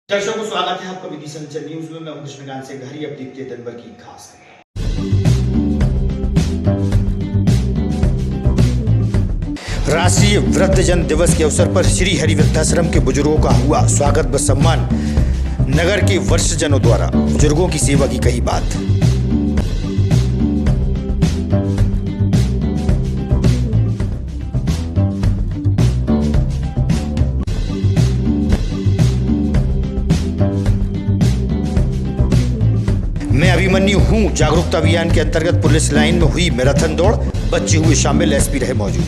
दर्शकों को स्वागत है आपका विधि संचर न्यूज में। मैं हूं कृष्णकांत से घरी। अब देखते हैं दिन भर की खास खबर। राष्ट्रीय वृद्धजन दिवस के अवसर पर श्री हरि वृद्धाश्रम के बुजुर्गों का हुआ स्वागत व सम्मान। नगर के वरिष्ठजनों द्वारा बुजुर्गों की सेवा की कही बात। मैं अभिमन्यु हूं जागरूकता अभियान के अंतर्गत पुलिस लाइन में हुई मैराथन दौड़। बच्चे हुए शामिल, एसपी रहे मौजूद।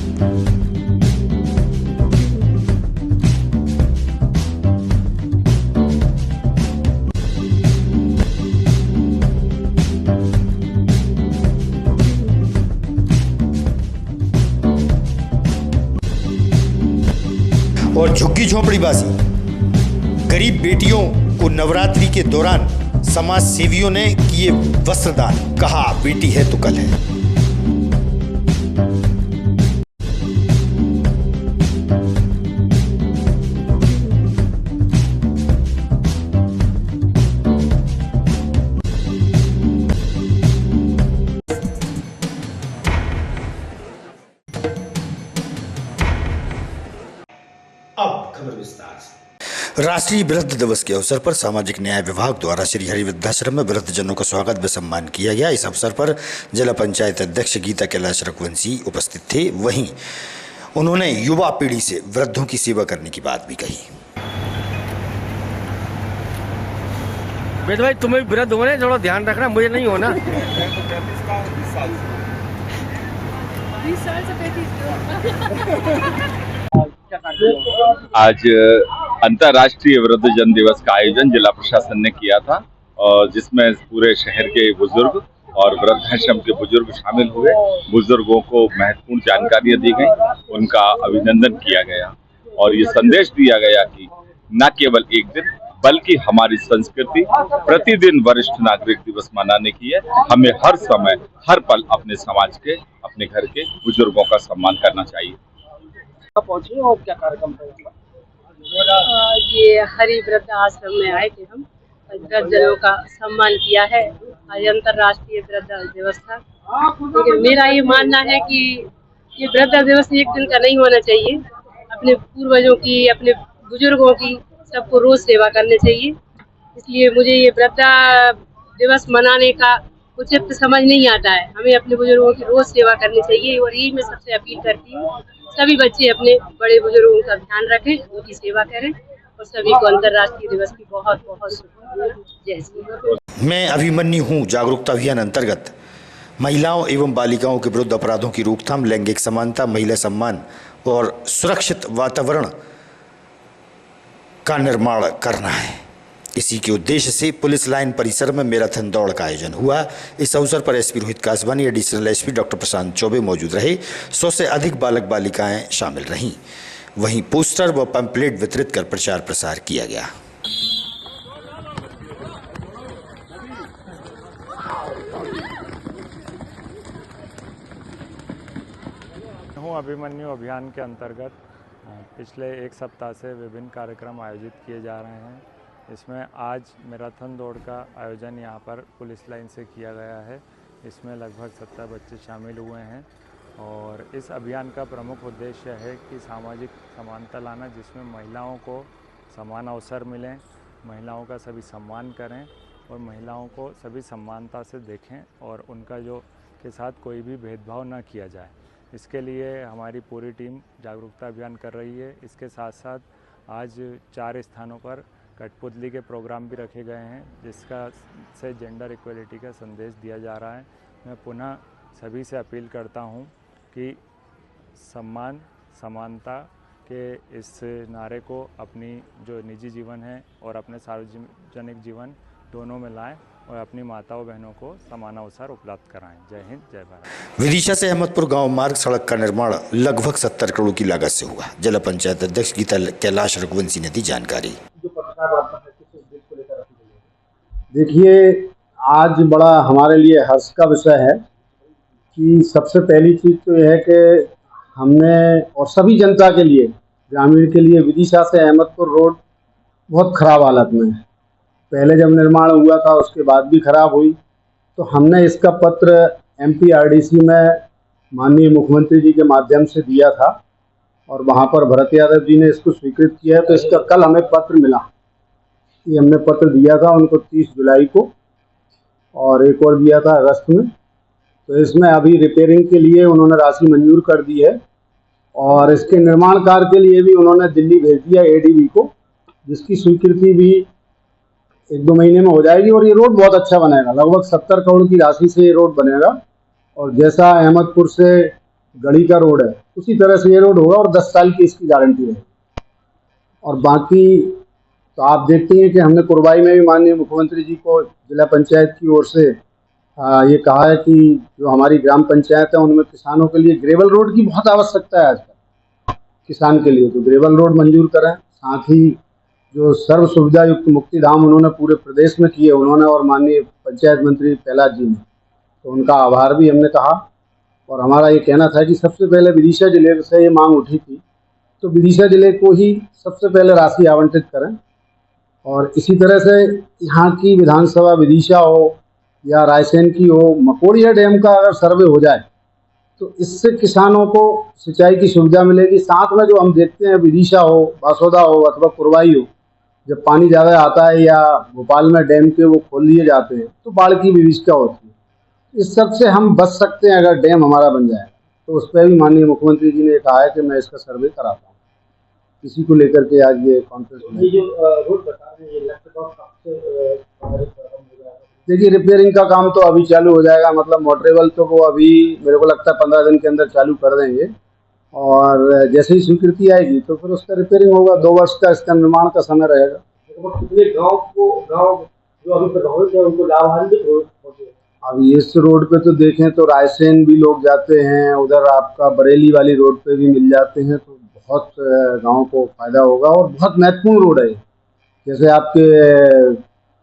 और झुग्गी झोंपड़ीबाजी गरीब बेटियों को नवरात्रि के दौरान समाज सेवियों ने किए वस्त्रदान। कहा बेटी है तो कल है। अब खबर विस्तार से। राष्ट्रीय वृद्ध दिवस के अवसर पर सामाजिक न्याय विभाग द्वारा श्री हरि वृद्धाश्रम में वृद्धजनों का स्वागत व सम्मान किया गया। इस अवसर पर जिला पंचायत अध्यक्ष गीता कैलाश रघुवंशी उपस्थित थे। वहीं उन्होंने युवा पीढ़ी से वृद्धों की सेवा करने की बात भी कही। बेटे भाई तुम्हें वृद्ध होने थोड़ा ध्यान रखना, मुझे नहीं होना। 20 साल से 35। आज अंतर्राष्ट्रीय वृद्धजन दिवस का आयोजन जिला प्रशासन ने किया था और जिसमें पूरे शहर के बुजुर्ग और वृद्धाश्रम के बुजुर्ग शामिल हुए। बुजुर्गों को महत्वपूर्ण जानकारियां दी गई, उनका अभिनंदन किया गया और ये संदेश दिया गया कि न केवल एक दिन बल्कि हमारी संस्कृति प्रतिदिन वरिष्ठ नागरिक दिवस मनाने की है। हमें हर समय हर पल अपने समाज के, अपने घर के बुजुर्गों का सम्मान करना चाहिए। पहुंचे और क्या कार्यक्रम था? ये हरि वृद्ध आश्रम में आए थे हम। वृद्धजनों का सम्मान किया है। आज अंतर्राष्ट्रीय वृद्ध दिवस था। लेकिन मेरा ये मानना है कि ये वृद्ध दिवस एक दिन का नहीं होना चाहिए। अपने पूर्वजों की, अपने बुजुर्गों की सबको रोज सेवा करनी चाहिए। इसलिए मुझे ये वृद्ध दिवस मनाने का उचित समझ नहीं आता है। हमें अपने बुजुर्गों की रोज सेवा करनी चाहिए और यही मैं सबसे अपील करती हूँ। सभी बच्चे अपने बड़े बुजुर्गों का ध्यान रखें, उनकी सेवा करें और सभी को अंतर्राष्ट्रीय दिवस की बहुत बहुत शुभकामनाएं। जय श्री। मैं अभिमन्यु हूँ जागरूकता अभियान अंतर्गत महिलाओं एवं बालिकाओं के विरुद्ध अपराधों की रोकथाम, लैंगिक समानता, महिला सम्मान और सुरक्षित वातावरण का निर्माण करना है। इसी के उद्देश्य से पुलिस लाइन परिसर में मैराथन दौड़ का आयोजन हुआ। इस अवसर पर SP Rohit Kaswani, additional SP doctor Prashant Choubey मौजूद रहे। 100 से अधिक बालक बालिकाएं शामिल रहीं। वहीं पोस्टर व पैम्पलेट वितरित कर प्रचार प्रसार किया गया। हूँ अभिमन्यु अभियान के अंतर्गत पिछले एक सप्ताह से विभिन्न कार्यक्रम आयोजित किए जा रहे हैं। इसमें आज मैराथन दौड़ का आयोजन यहाँ पर पुलिस लाइन से किया गया है। इसमें लगभग 70 बच्चे शामिल हुए हैं और इस अभियान का प्रमुख उद्देश्य है कि सामाजिक समानता लाना, जिसमें महिलाओं को समान अवसर मिलें, महिलाओं का सभी सम्मान करें और महिलाओं को सभी समानता से देखें और उनका जो के साथ कोई भी भेदभाव न किया जाए। इसके लिए हमारी पूरी टीम जागरूकता अभियान कर रही है। इसके साथ साथ आज 4 स्थानों पर कठपुतली के प्रोग्राम भी रखे गए हैं, जिसका से जेंडर इक्वलिटी का संदेश दिया जा रहा है। मैं पुनः सभी से अपील करता हूं कि सम्मान समानता के इस नारे को अपनी जो निजी जीवन है और अपने सार्वजनिक जीवन दोनों में लाएं और अपनी माताओं बहनों को समान अवसर उपलब्ध कराएं। जय हिंद, जय भारत। विदिशा से अहमदपुर गांव मार्ग सड़क का निर्माण लगभग 70 करोड़ की लागत से हुआ। जिला पंचायत अध्यक्ष गीता कैलाश रघुवंशी ने दी जानकारी। देखिए, आज बड़ा हमारे लिए हर्ष का विषय है कि सबसे पहली चीज़ तो यह है कि हमने और सभी जनता के लिए, ग्रामीण के लिए विदिशा से अहमदपुर रोड बहुत ख़राब हालत में है। पहले जब निर्माण हुआ था उसके बाद भी खराब हुई, तो हमने इसका पत्र MPRDC में माननीय मुख्यमंत्री जी के माध्यम से दिया था और वहाँ पर भरत यादव जी ने इसको स्वीकृत किया है। तो इसका कल हमें पत्र मिला, ये हमने पत्र दिया था उनको 30 जुलाई को और एक और दिया था अगस्त में। तो इसमें अभी रिपेयरिंग के लिए उन्होंने राशि मंजूर कर दी है और इसके निर्माण कार्य के लिए भी उन्होंने दिल्ली भेज दिया ADB को, जिसकी स्वीकृति भी 1-2 महीने में हो जाएगी। और ये रोड बहुत अच्छा बनेगा, लगभग 70 करोड़ की राशि से ये रोड बनेगा और जैसा अहमदपुर से गढ़ी का रोड है उसी तरह से ये रोड होगा और 10 साल की इसकी गारंटी है। और बाकी तो आप देखते हैं कि हमने कुरबाई में भी माननीय मुख्यमंत्री जी को जिला पंचायत की ओर से ये कहा है कि जो हमारी ग्राम पंचायत है उनमें किसानों के लिए ग्रेवल रोड की बहुत आवश्यकता है आजकल किसान के लिए, तो ग्रेवल रोड मंजूर करें। साथ ही जो सर्व सुविधा युक्त मुक्ति धाम उन्होंने पूरे प्रदेश में किए उन्होंने और माननीय पंचायत मंत्री प्रहलाद जी ने, तो उनका आभार भी हमने कहा। और हमारा ये कहना था कि सबसे पहले विदिशा जिले से ये मांग उठी थी, तो विदिशा जिले को ही सबसे पहले राशि आवंटित करें। और इसी तरह से यहाँ की विधानसभा विदिशा हो या रायसेन की हो, मकोड़िया डैम का अगर सर्वे हो जाए तो इससे किसानों को सिंचाई की सुविधा मिलेगी। साथ में जो हम देखते हैं विदिशा हो, बासोदा हो अथवा कुरवाई हो, जब पानी ज़्यादा आता है या भोपाल में डैम के वो खोल लिए जाते हैं तो बाढ़ की विभीषिका होती है। इस सब से हम बच सकते हैं अगर डैम हमारा बन जाए। तो उस पर भी माननीय मुख्यमंत्री जी ने कहा है कि मैं इसका सर्वे कराता हूँ, इसी को लेकर के आज ये कॉन्फ्रेंस में। देखिए रिपेयरिंग का काम तो अभी चालू हो जाएगा, मतलब मोटरेबल तो वो अभी मेरे को लगता है 15 दिन के अंदर चालू कर देंगे और जैसे ही स्वीकृति आएगी तो फिर उसका रिपेयरिंग होगा। 2 वर्ष का इसका निर्माण का समय रहेगा। गाँव जो अभी प्रभावित है उनको लाभान्वित होते हैं। अब इस रोड पे तो देखें तो रायसेन भी लोग जाते हैं, उधर आपका बरेली वाली रोड पे भी मिल जाते हैं, तो बहुत गाँव को फायदा होगा और बहुत महत्वपूर्ण रोड है। जैसे आपके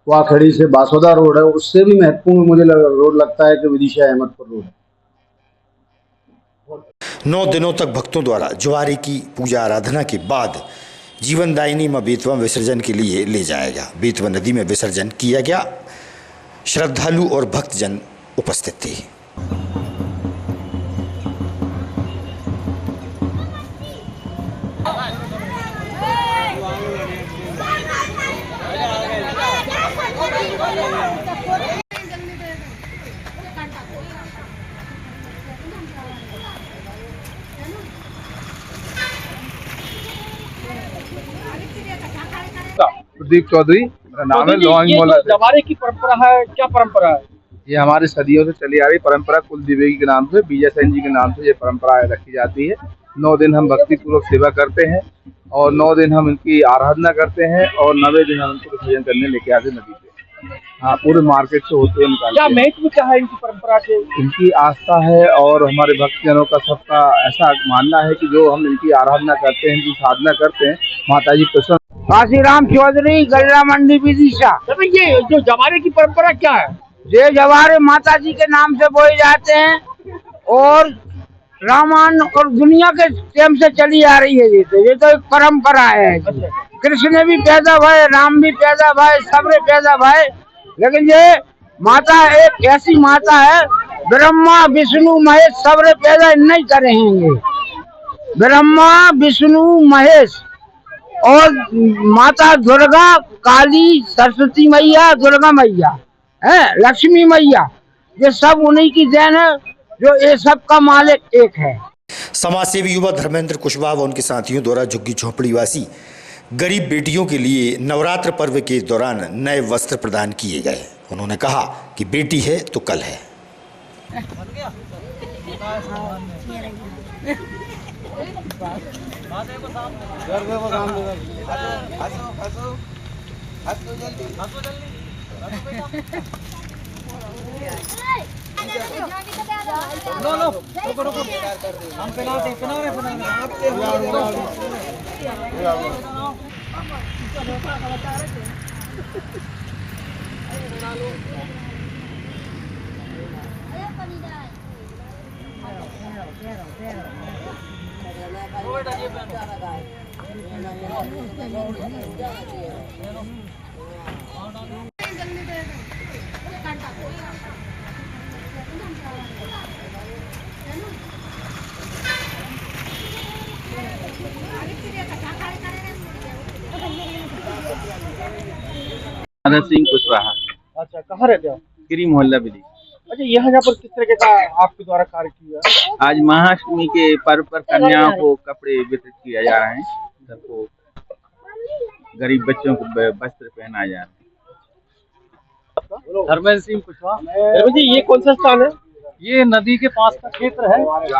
कुआखड़ी से बासोदा रोड है, उससे भी महत्वपूर्ण मुझे रोड लगता है कि विदिशा अहमदपुर रोड है। 9 दिनों तक भक्तों द्वारा ज्वारी की पूजा आराधना के बाद जीवनदायिनी मां बेतवा विसर्जन के लिए ले जाएगा। बेतवा नदी में विसर्जन किया गया। श्रद्धालु और भक्तजन उपस्थित थे। प्रदीप चौधरी मेरा नाम है। जवारे की परंपरा है, क्या परंपरा है? ये हमारे सदियों से चली आ रही परंपरा कुल देवी के नाम से, बीजा सेन जी के नाम से ये परंपरा रखी जाती है। 9 दिन हम भक्ति पूर्वक सेवा करते हैं और 9 दिन हम इनकी आराधना करते हैं और 9वें दिन हम इनको विसर्जन करने लेके आते नदी पे। हाँ, पूरे मार्केट से होते हैं निकालते हैं। क्या महत्व क्या है इनकी परंपरा के? इनकी आस्था है और हमारे भक्तजनों का सबका ऐसा मानना है कि जो हम इनकी आराधना करते हैं, इनकी साधना करते हैं, माता जी प्रसन्न। काशीराम चौधरी, गल्ला मंडी विदिशा। ये जो जवारे की परंपरा क्या है? ये जवारे माता जी के नाम से बोए जाते हैं और रामायण और दुनिया के टाइम से चली आ रही है। ये तो एक परंपरा है। कृष्ण भी पैदा भय, राम भी पैदा भय, सबरे पैदा भय, लेकिन ये माता एक ऐसी माता है, ब्रह्मा विष्णु महेश सबरे पैदा नहीं करेंगे। ब्रह्मा विष्णु महेश और माता दुर्गा, काली, सरस्वती मैया, दुर्गा मैया है, लक्ष्मी मैया, ये सब उन्हीं की देन है, जो ये सब का मालिक एक है। समाज सेवी युवा धर्मेंद्र कुशवाहा व उनके साथियों द्वारा झुग्गी झोपड़ी वासी गरीब बेटियों के लिए नवरात्र पर्व के दौरान नए वस्त्र प्रदान किए गए। उन्होंने कहा कि बेटी है तो कल है। हम आदर सिंह कुशवाहा, अच्छा, कहाँ रहते हो? गिरी मोहल्ला बिली। अच्छा, यहाँ पर किस तरीके का आपके द्वारा कार्य किया? आज महाअष्टमी के पर्व पर कन्याओं को कपड़े वितरित किया जा रहे हैं, सबको गरीब बच्चों को वस्त्र पहनाया जा रहा है। धर्मेंद्र सिंह कुशवाहा जी, ये कौन सा स्थान है? ये नदी के पास का क्षेत्र है।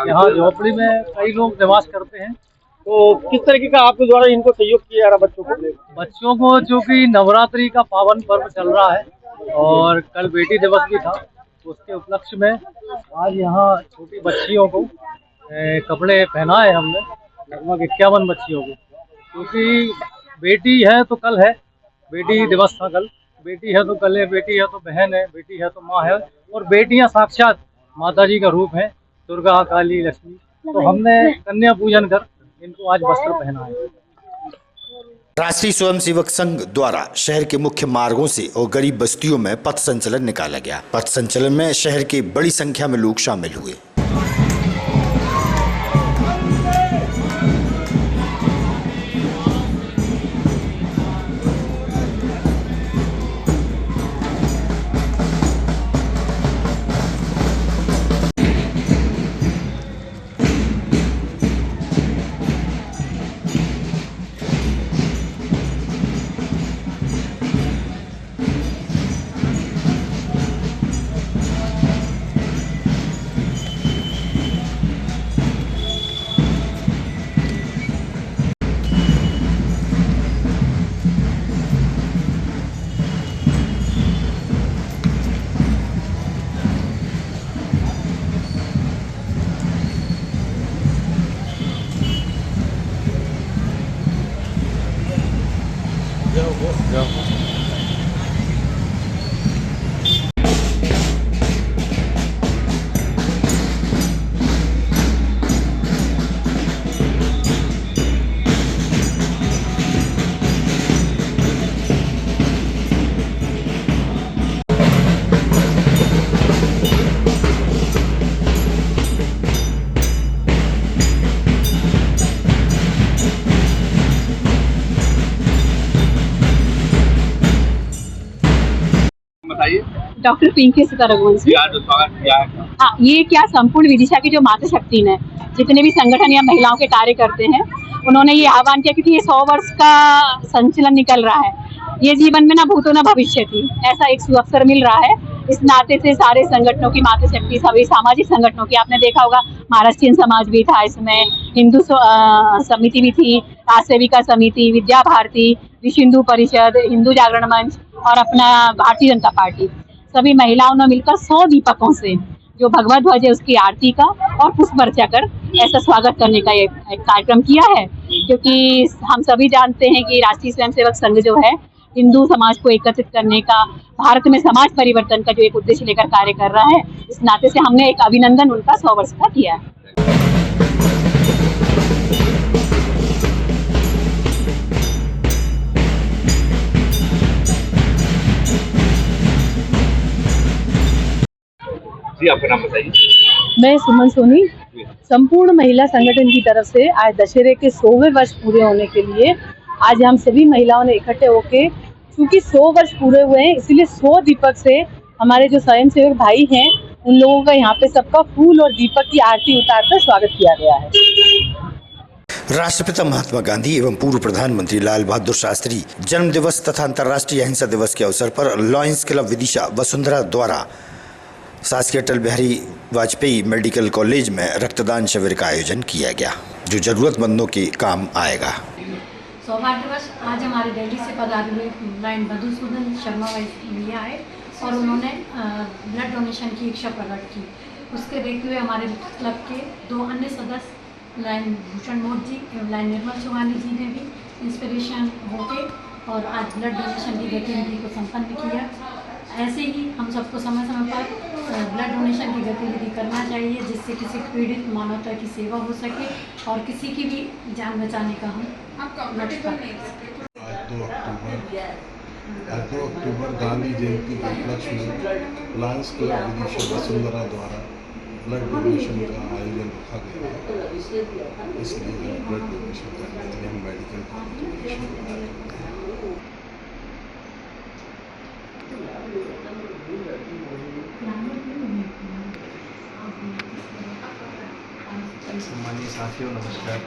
यहाँ झोपड़ी में कई लोग निवास करते हैं। तो किस तरीके का आपके द्वारा इनको सहयोग किया जा रहा बच्चों को? बच्चों को चूँकि नवरात्रि का पावन पर्व चल रहा है और कल बेटी दिवस भी था, उसके उपलक्ष्य में आज यहाँ छोटी बच्चियों को कपड़े पहनाए हमने, लगभग 51 बच्चियों को, क्योंकि बेटी है तो कल है, बेटी दिवस था कल, बेटी है तो कल है, बेटी है तो बहन है, बेटी है तो माँ है, और बेटियाँ साक्षात माता जी का रूप है, दुर्गा, काली, लक्ष्मी। तो हमने कन्या पूजन कर इनको आज वस्त्र पहनाए। राष्ट्रीय स्वयंसेवक संघ द्वारा शहर के मुख्य मार्गों से और गरीब बस्तियों में पथ संचलन निकाला गया। पथ संचलन में शहर के बड़ी संख्या में लोग शामिल हुए। डॉक्टर पिंकी सुता रघुवंशी। हाँ, ये क्या संपूर्ण विदिशा की जो माता शक्ति ने जितने भी संगठन या महिलाओं के कार्य करते हैं, उन्होंने ये आह्वान किया, क्योंकि ये 100 वर्ष का संचलन निकल रहा है, ये जीवन में ना भूतो ना भविष्य थी, ऐसा एक सुअवसर मिल रहा है। इस नाते से सारे संगठनों की माता शक्ति, सभी सामाजिक संगठनों की, आपने देखा होगा महाराष्ट्रीयन समाज भी था इसमें, हिंदू समिति भी थी, राज सेविका समिति, विद्या भारती, विश्व हिंदू परिषद, हिंदू जागरण मंच और अपना भारतीय जनता पार्टी, सभी महिलाओं ने मिलकर 100 दीपकों से जो भगवत ध्वज है उसकी आरती का और पुष्प अर्चा कर ऐसा स्वागत करने का एक कार्यक्रम किया है। क्योंकि हम सभी जानते हैं कि राष्ट्रीय स्वयंसेवक संघ जो है हिंदू समाज को एकत्रित करने का, भारत में समाज परिवर्तन का जो एक उद्देश्य लेकर कार्य कर रहा है, इस नाते से हमने एक अभिनंदन उनका 100 वर्ष का किया है। जी, आपका नाम बताइए। मैं सुमन सोनी, संपूर्ण महिला संगठन की तरफ से आज दशहरे के 100वें वर्ष पूरे होने के लिए आज हम सभी महिलाओं ने इकट्ठे होके, क्योंकि 100 वर्ष पूरे हुए हैं, इसलिए 100 दीपक से हमारे जो स्वयंसेवक भाई हैं उन लोगों का यहाँ पे सबका फूल और दीपक की आरती उतारकर स्वागत किया गया है। राष्ट्रपिता महात्मा गांधी एवं पूर्व प्रधानमंत्री लाल बहादुर शास्त्री जन्म दिवस तथा अंतर्राष्ट्रीय अहिंसा दिवस के अवसर पर लॉयंस क्लब विदिशा वसुंधरा द्वारा शासकीय अटल बिहारी वाजपेयी मेडिकल कॉलेज में रक्तदान शिविर का आयोजन किया गया, जो जरूरतमंदों के काम आएगा। सौभाग्यवश आज हमारे दिल्ली से पधारे हुए लाइन मधुसूदन शर्मा भैया आए और उन्होंने ब्लड डोनेशन की इच्छा प्रकट की। उसके देखते हुए हमारे क्लब के 2 अन्य सदस्य लाइन भूषण मोद जी एवं लाइन निर्मल चौहानी जी ने भी इंस्पिरेशन होके और आज ब्लड डोनेशन की गतिविधि को संपन्न किया। ऐसे ही हम सबको समय समय पर ब्लड डोनेशन की गतिविधि करना चाहिए, जिससे किसी पीड़ित मानवता की सेवा हो सके और किसी की भी जान बचाने का हम लक्ष्य करें। आज 2 अक्टूबर गांधी जयंती के उपलक्ष्य में लायंस क्लब विदिशा वसुंधरा द्वारा ब्लड डोनेशन का आयोजन रखा गया है। इसलिए ब्लड डोनेशन करने के लिए हम मेडिकल कॉलेज सम्मानीय साथियों, नमस्कार।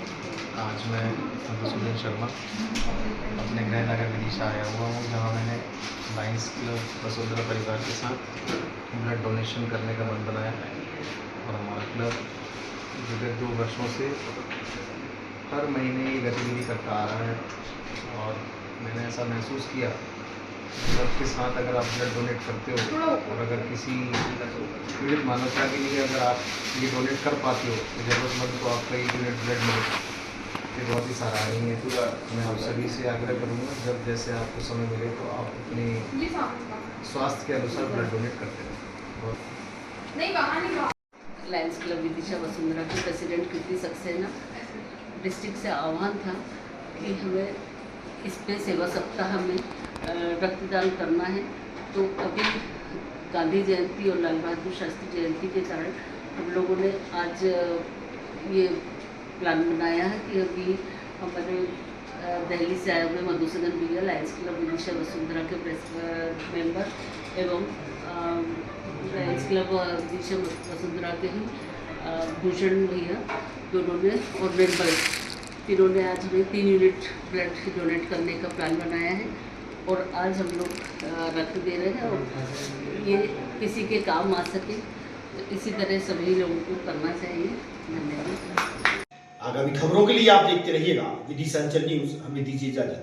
आज मैं मधुसूदन शर्मा अपने गृह नगर विदिशा आया हुआ हूँ, जहाँ मैंने लायंस क्लब वसुंधरा परिवार के साथ ब्लड डोनेशन करने का मन बनाया और हमारा क्लब विगत 2 वर्षों से हर महीने ये गतिविधि करता आ रहा है। और मैंने ऐसा महसूस किया क्लब के साथ अगर आप ब्लड डोनेट करते हो और अगर किसी पीड़ित मानवता के लिए अगर आप ये डोनेट कर पाते हो तो ज़रूरतमंद को आपका 1 यूनिट ब्लड मिले, ये बहुत ही सराहनीय है। मैं आप सभी से आग्रह करूँगा, जब जैसे आपको समय मिले तो आप अपने स्वास्थ्य के अनुसार ब्लड डोनेट करते रहें। लायंस क्लब विदिशा वसुंधरा के प्रेसिडेंट कृति सक्सेना डिस्ट्रिक्ट से आह्वान था कि हमें इस पे सेवा सप्ताह में रक्तदान करना है। तो अभी गांधी जयंती और लाल बहादुर शास्त्री जयंती के कारण हम लोगों ने आज ये प्लान बनाया है कि अभी हमारे दिल्ली से आए हुए मधुसूदन भैया लायंस क्लब विदिशा वसुंधरा के प्रेस मेंबर एवं लायंस क्लब विदिशा वसुंधरा के ही भूषण भैया दोनों ने और मेंबर तीनों ने आज हमें 3 यूनिट ब्लड डोनेट करने का प्लान बनाया है और आज हम लोग रक्त दे रहे हैं और ये किसी के काम आ सके, तो इसी तरह सभी लोगों को करना चाहिए। धन्यवाद। आगामी खबरों के लिए आप देखते रहिएगा विदिशा अंचल न्यूज। हमें दीजिए इजाजत।